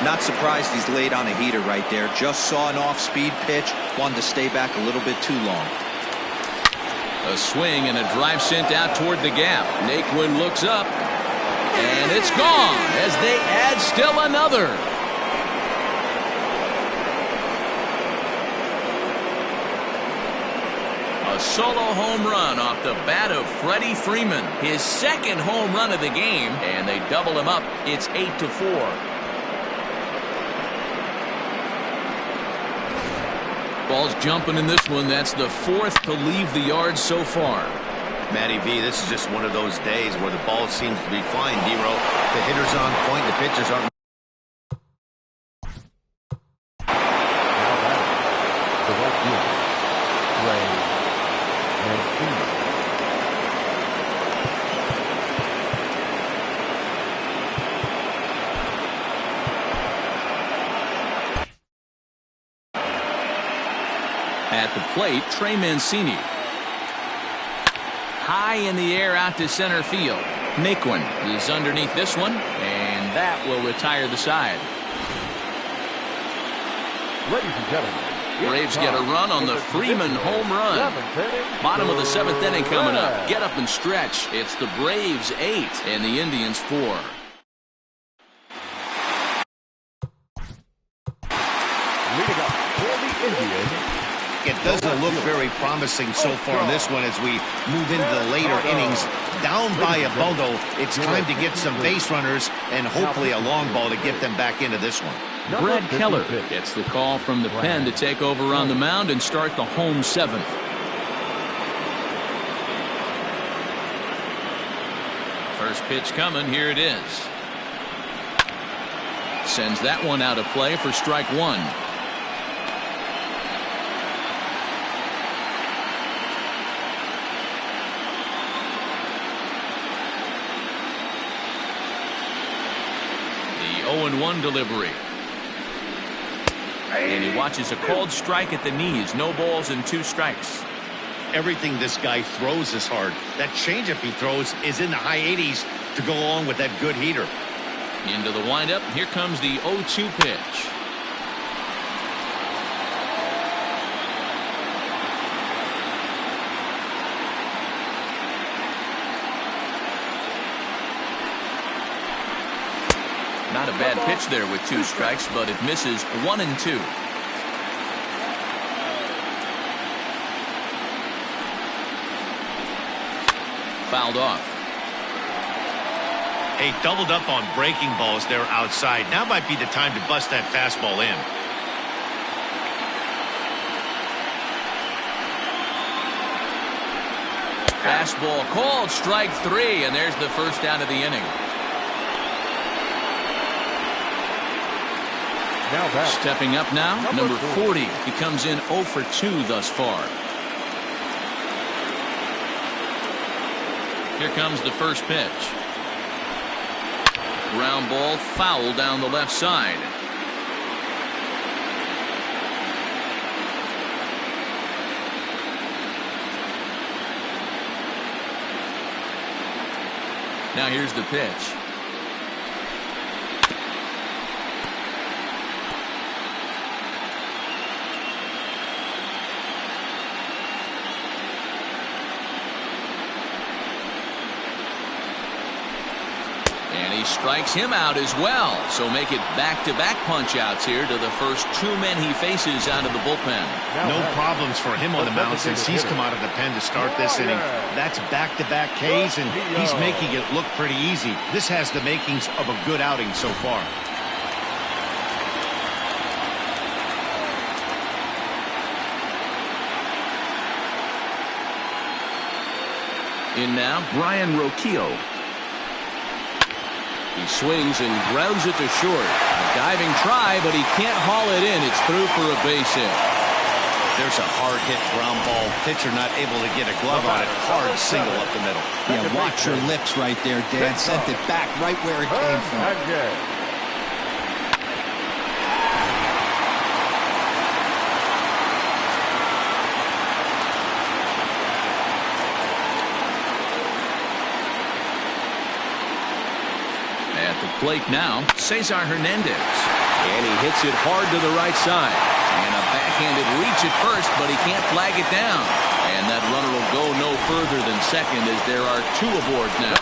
Not surprised he's laid on a heater right there. Just saw an off-speed pitch. Wanted to stay back a little bit too long. A swing and a drive sent out toward the gap. Naquin looks up. And it's gone as they add still another. A solo home run off the bat of Freddie Freeman. His second home run of the game. And they double him up. It's 8-4. Ball's jumping in this one. That's the 4th to leave the yard so far. Matty V, this is just one of those days where the ball seems to be flying, D-Row. The hitter's on point, the pitchers aren't. At the plate, Trey Mancini. High in the air out to center field. Naquin is underneath this one, and that will retire the side. Ladies and gentlemen, Braves get a run on the Freeman home run. Bottom of the 7th inning coming up. Get up and stretch. It's the Braves 8 and the Indians 4. leading up for the Indians. It doesn't look very promising so far in this one as we move into the later innings. Down by a bundle, it's time to get some base runners and hopefully a long ball to get them back into this one. Brad Keller gets the call from the pen to take over on the mound and start the home 7th. First pitch coming. Here it is. Sends that one out of play for strike 1. The 0-1 delivery. And he watches a called strike at the knees. No balls and 2 strikes. Everything this guy throws is hard. That changeup he throws is in the high 80s to go along with that good heater. Into the windup. Here comes the 0-2 pitch. Not a bad pitch there with 2 strikes, but it misses 1 and 2. Fouled off. Hey, doubled up on breaking balls there outside. Now might be the time to bust that fastball in. Fastball called, strike 3, and there's the first out of the inning. Stepping up now, number 40. He comes in 0 for 2 thus far. Here comes the first pitch. Ground ball foul down the left side. Now here's the pitch. he strikes him out as well. So make it back-to-back punch-outs here to the first 2 men he faces out of the bullpen. No problems for him on the mound since he's come out of the pen to start this inning. That's back-to-back Ks, and he's making it look pretty easy. This has the makings of a good outing so far. In now, Brian Roquillo. He swings and grounds it to short. A diving try, but he can't haul it in. It's through for a base hit. There's a hard hit ground ball. Pitcher not able to get a glove on it. Hard single up the middle. Yeah, watch your lips right there, Dan. Sent it back right where it came from. At the plate now, Cesar Hernandez. And he hits it hard to the right side. And a backhanded reach at first, but he can't flag it down. And that runner will go no further than second as there are 2 aboard now.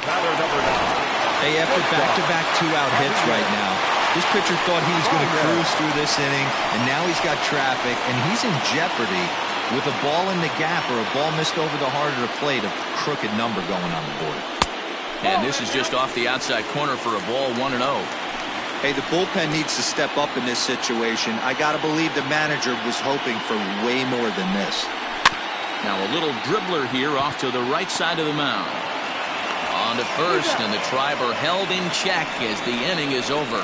Hey, after back-to-back 2-out hits right now, this pitcher thought he was going to cruise through this inning, and now he's got traffic, and he's in jeopardy with a ball in the gap or a ball missed over the heart of the plate, a crooked number going on the board. And this is just off the outside corner for a ball, 1-0. Hey, the bullpen needs to step up in this situation. I got to believe the manager was hoping for way more than this. Now a little dribbler here off to the right side of the mound. On to first, and the Triber held in check as the inning is over.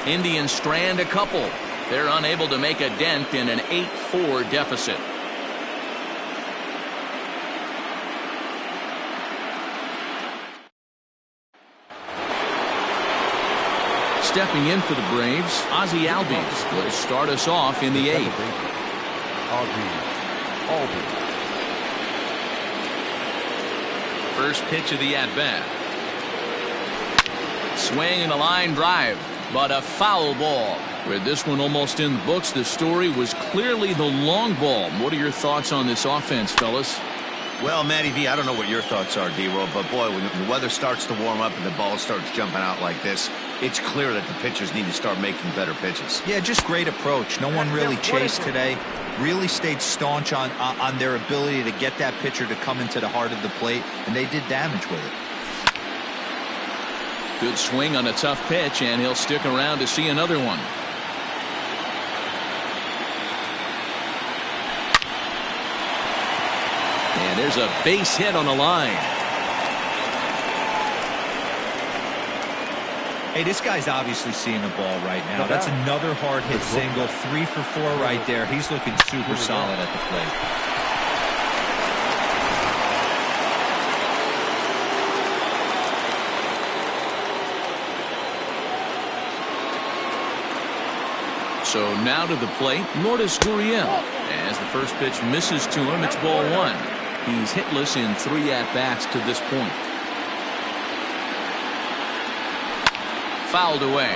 Indians strand a couple. They're unable to make a dent in an 8-4 deficit. Stepping in for the Braves, Ozzie Albies will start us off in the 8th. First pitch of the at-bat. Swing and a line drive, but a foul ball. With this one almost in the books, the story was clearly the long ball. What are your thoughts on this offense, fellas? Well, Matty V, I don't know what your thoughts are, D-Roll, but boy, when the weather starts to warm up and the ball starts jumping out like this, it's clear that the pitchers need to start making better pitches. Yeah, just great approach. No one really chased today. Really stayed staunch on their ability to get that pitcher to come into the heart of the plate, and they did damage with it. Good swing on a tough pitch, and he'll stick around to see another one. And there's a base hit on the line. Hey, this guy's obviously seeing the ball right now. That's another hard hit single. 3 for 4 right there. He's looking super solid at the plate. So now to the plate, Lourdes Gurriel. As the first pitch misses to him, it's ball 1. He's hitless in 3 at-bats to this point. Fouled away.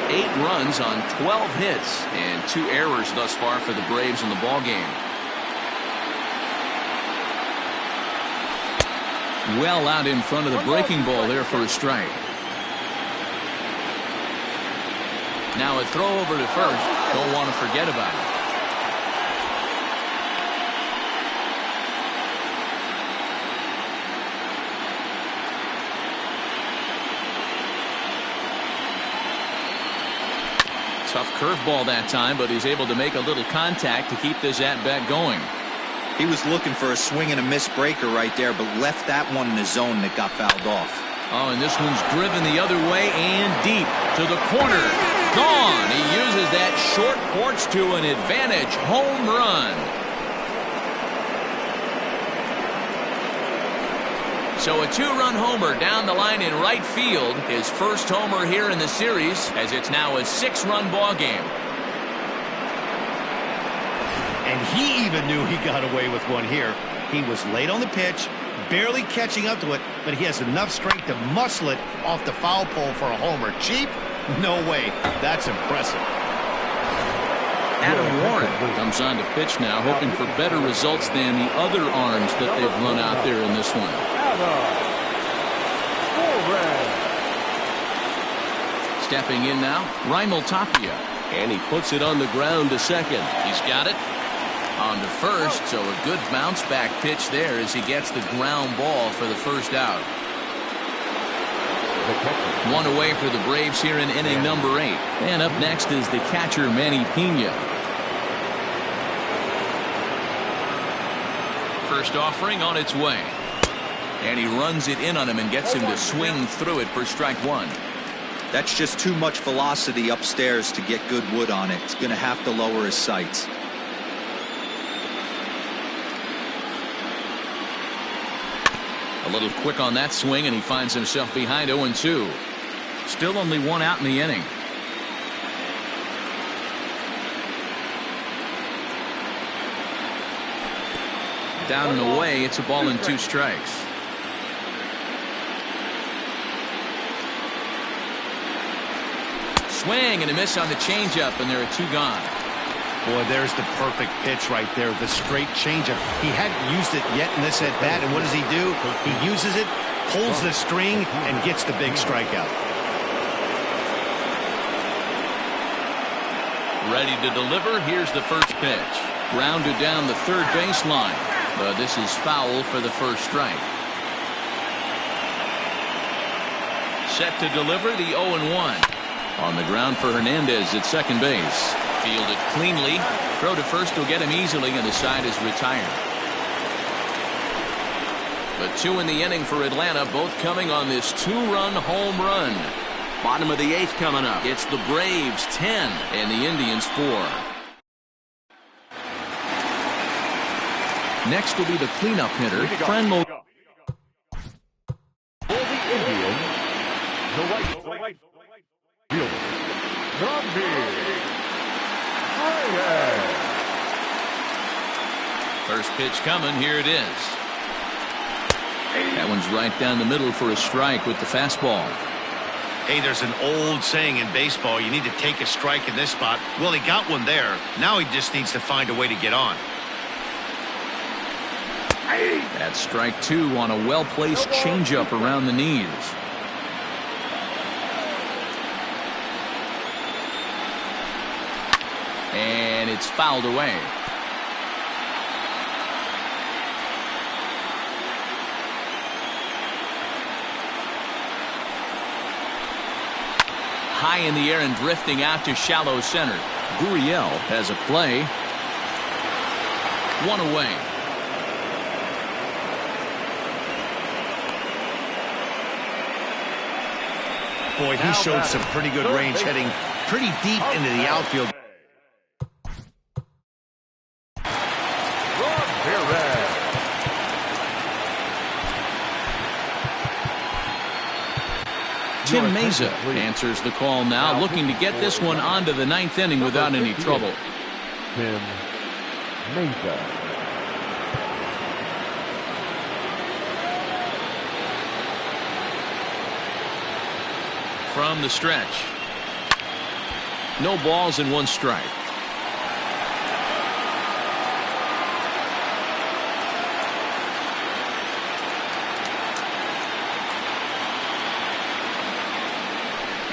8 runs on 12 hits and 2 errors thus far for the Braves in the ballgame. Well out in front of the breaking ball there for a strike. Now a throw over to first. Don't want to forget about it. Tough curveball that time, but he's able to make a little contact to keep this at-bat going. He was looking for a swing and a miss breaker right there, but left that one in the zone that got fouled off. Oh, and this one's driven the other way and deep to the corner. Gone. He uses that short porch to an advantage home run. So a 2-run homer down the line in right field. His first homer here in the series, as it's now a 6-run ball game. And he even knew he got away with one here. He was late on the pitch, barely catching up to it, but he has enough strength to muscle it off the foul pole for a homer. Cheap? No way. That's impressive. Adam Warren comes on to pitch now, hoping for better results than the other arms that they've run out there in this one. Stepping in now, Raimel Tapia. And he puts it on the ground to second. He's got it. On to first, so a good bounce back pitch there as he gets the ground ball for the first out. One away for the Braves here in inning number 8. And up next is the catcher, Manny Pena. First offering on its way. And he runs it in on him and gets him to swing through it for strike 1. That's just too much velocity upstairs to get good wood on it. He's going to have to lower his sights. A little quick on that swing, and he finds himself behind 0-2. Still only one out in the inning. Down and away, it's a ball and 2 strikes. Swing and a miss on the changeup, and there are 2 gone. Boy, there's the perfect pitch right there, the straight changeup. He hadn't used it yet in this at-bat, and what does he do? He uses it, pulls the string, and gets the big strikeout. Ready to deliver. Here's the first pitch. Grounded down the third baseline, but this is foul for the first strike. Set to deliver the 0-1. On the ground for Hernandez at second base. Fielded cleanly. Throw to first will get him easily, and the side is retired. But 2 in the inning for Atlanta, both coming on this 2-run home run. Bottom of the 8th coming up. It's the Braves 10 and the Indians 4. Next will be the cleanup hitter, Franmil. For the Indians, the right fielder, Javier Baez. First pitch coming. Here it is. That one's right down the middle for a strike with the fastball. Hey, there's an old saying in baseball, you need to take a strike in this spot. Well, he got one there. Now he just needs to find a way to get on. That's strike 2 on a well-placed changeup around the knees. And it's fouled away. High in the air and drifting out to shallow center. Gurriel has a play. 1 away. Boy, he showed some pretty good range, heading pretty deep into the outfield. Tim Meza answers the call now, looking to get this one onto the 9th inning without any trouble. Tim Meza. From the stretch. No balls and 1 strike.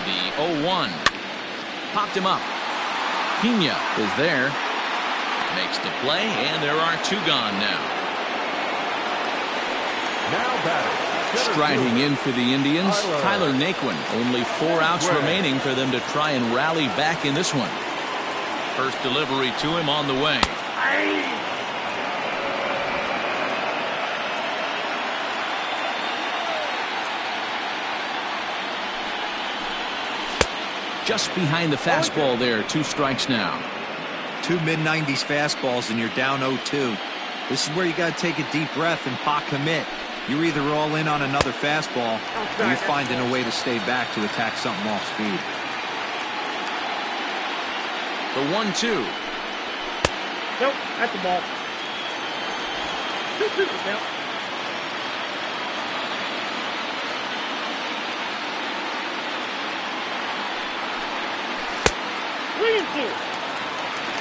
The 0-1. Popped him up. Pena is there. Makes the play, and there are 2 gone now. Now batting. Striding in for the Indians, Tyler Naquin. Only 4 outs remaining for them to try and rally back in this one. First delivery to him on the way. Just behind the fastball there. 2 strikes now. 2 mid-90s fastballs and you're down 0-2. This is where you got to take a deep breath and pot commit. You're either all in on another fastball or you're finding a way to stay back to attack something off speed. The 1-2. Nope, that's the ball. 2-2 now.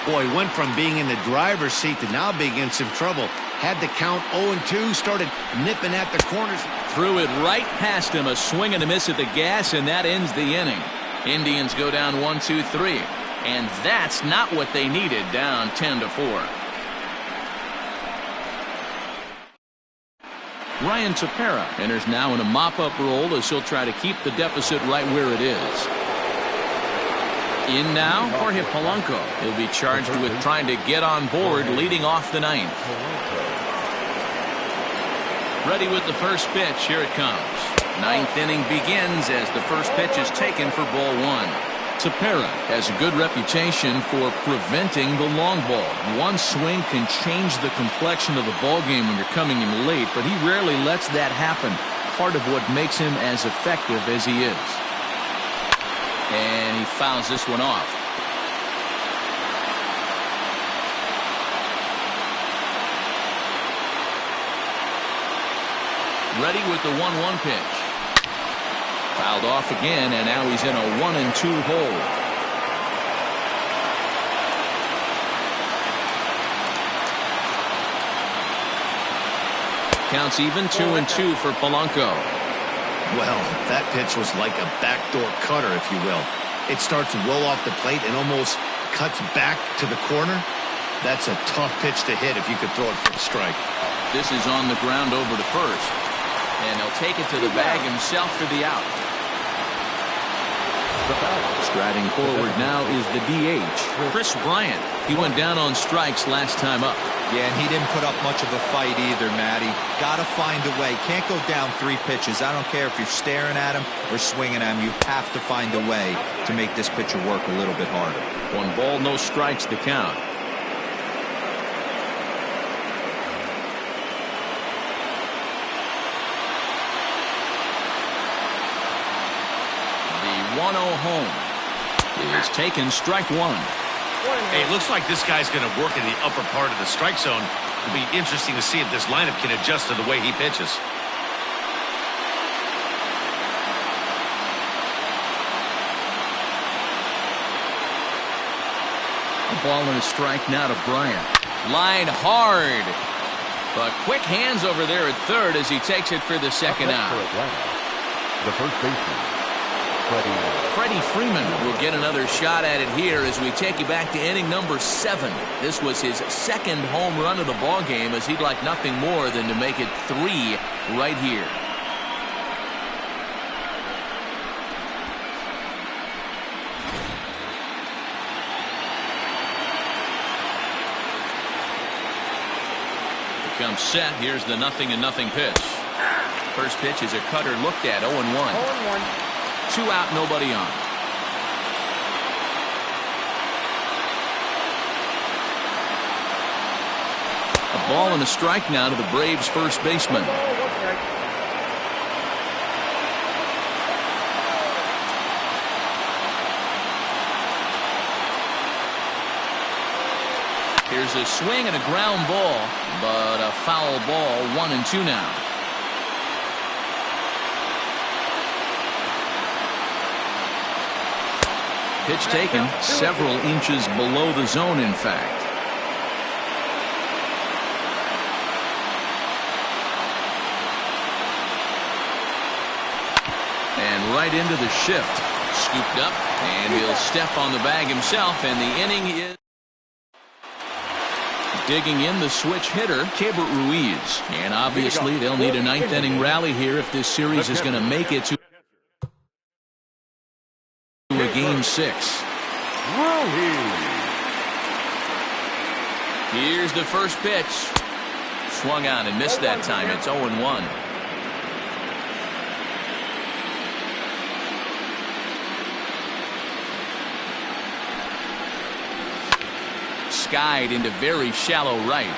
Boy, went from being in the driver's seat to now being in some trouble. Had the count 0-2, started nipping at the corners. Threw it right past him, a swing and a miss at the gas, and that ends the inning. Indians go down 1-2-3. And that's not what they needed, down 10-4. Ryan Tepera enters now in a mop-up role as he'll try to keep the deficit right where it is. In now, Jorge Polanco. He'll be charged with trying to get on board leading off the ninth. Ready with the first pitch. Here it comes. Ninth inning begins as the first pitch is taken for ball one. Tepera has a good reputation for preventing the long ball. One swing can change the complexion of the ball game when you're coming in late, but he rarely lets that happen. Part of what makes him as effective as he is. And he fouls this one off. Ready with the 1-1 pitch. Fouled off again, and now he's in a 1-2 hole. Counts even 2-2 for Polanco. Well, that pitch was like a backdoor cutter, if you will. It starts well off the plate and almost cuts back to the corner. That's a tough pitch to hit if you could throw it for a strike. This is on the ground over to first. And he'll take it to the bag himself for the out. Striding forward now is the DH, Chris Bryant. He went down on strikes last time up. Yeah, and he didn't put up much of a fight either, Matty. Got to find a way. Can't go down 3 pitches. I don't care if you're staring at him or swinging at him. You have to find a way to make this pitcher work a little bit harder. 1 ball, no strikes to count. The 1-0 home is taken, strike 1. Hey, it looks like this guy's going to work in the upper part of the strike zone. It'll be interesting to see if this lineup can adjust to the way he pitches. A ball and a strike now to Bryant. Line hard. But quick hands over there at third as he takes it for the second out. The first baseman, Freddie Freeman will get another shot at it here as we take you back to inning number 7. This was his second home run of the ball game, as he'd like nothing more than to make it 3 right here. Here comes set. Here's the 0-0 pitch. First pitch is a cutter looked at, 0-1. 2 out, nobody on. A ball and a strike now to the Braves' first baseman. Here's a swing and a ground ball, but a foul ball, 1-2 now. Pitch taken several inches below the zone, in fact. And right into the shift. Scooped up, and he'll step on the bag himself, and the inning is... Digging in the switch hitter, Keibert Ruiz. And obviously they'll need a 9th inning rally here if this series is going to make it to a game 6. Here's the first pitch. Swung on and missed that time. It's 0-1. Skied into very shallow right.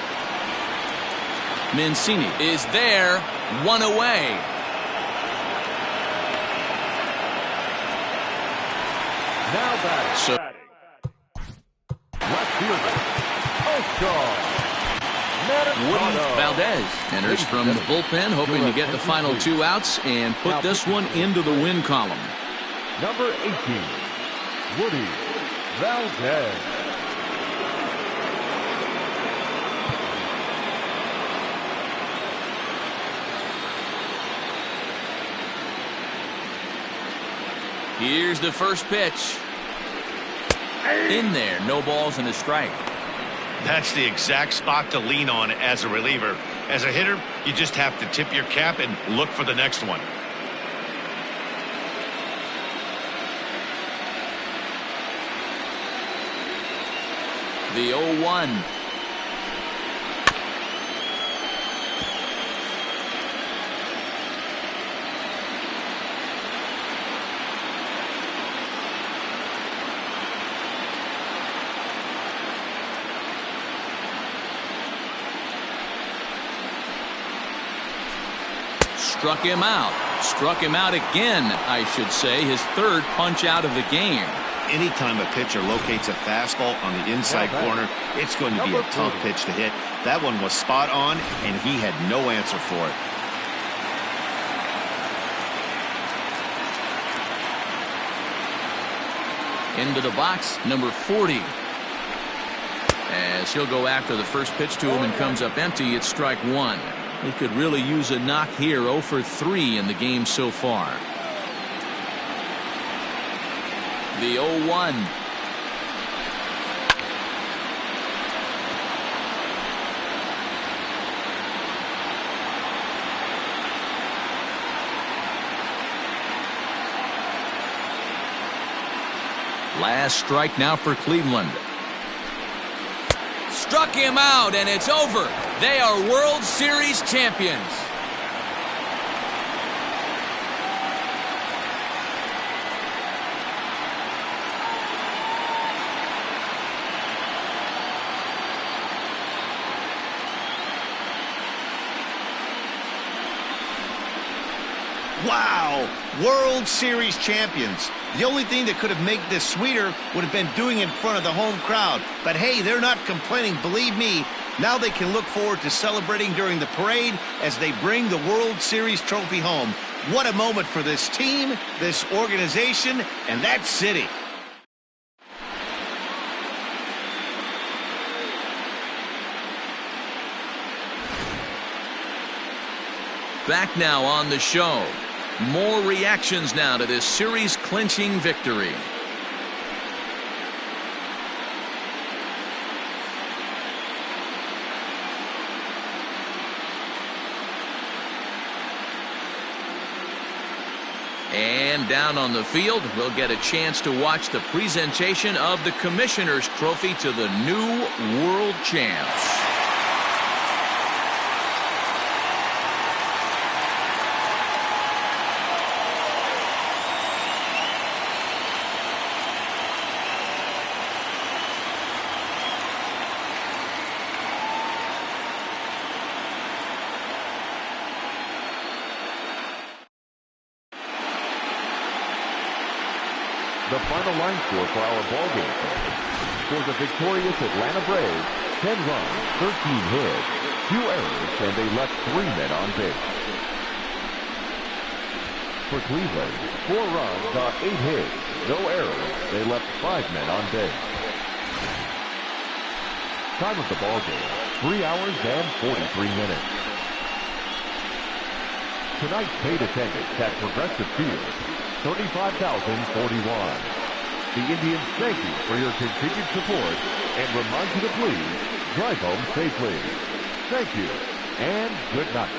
Mancini is there, 1 away. now batting. So Left fielder, Woody Valdez enters from the bullpen, hoping to get the final 2 outs and put this one into the win column. Number 18, Woody Valdez. Here's the first pitch. In there, no balls and a strike. That's the exact spot to lean on as a reliever. As a hitter, you just have to tip your cap and look for the next one. The 0-1. Struck him out. Struck him out again, I should say. His third punch out of the game. Anytime a pitcher locates a fastball on the inside corner, it's going to be a tough pitch to hit. That one was spot on, and he had no answer for it. Into the box, number 40. As he'll go after the first pitch to him and comes up empty, it's strike one. He could really use a knock here. 0 for 3 in the game so far. The 0-1. Last strike now for Cleveland. Struck him out, and it's over. They are World Series champions. Wow! World Series champions. The only thing that could have made this sweeter would have been doing it in front of the home crowd. But hey, they're not complaining, believe me. Now they can look forward to celebrating during the parade as they bring the World Series trophy home. What a moment for this team, this organization, and that city. Back now on the show. More reactions now to this series-clinching victory. And down on the field, we'll get a chance to watch the presentation of the Commissioner's Trophy to the new world champs. The final line score for our ballgame for the victorious Atlanta Braves: 10 runs, 13 hits, 2 errors, and they left 3 men on base. For Cleveland, 4 runs on 8 hits, no errors, they left 5 men on base. Time of the ballgame: 3 hours and 43 minutes. Tonight's paid attendance at Progressive Field: 35,041. The Indians thank you for your continued support and remind you to please drive home safely. Thank you and good night.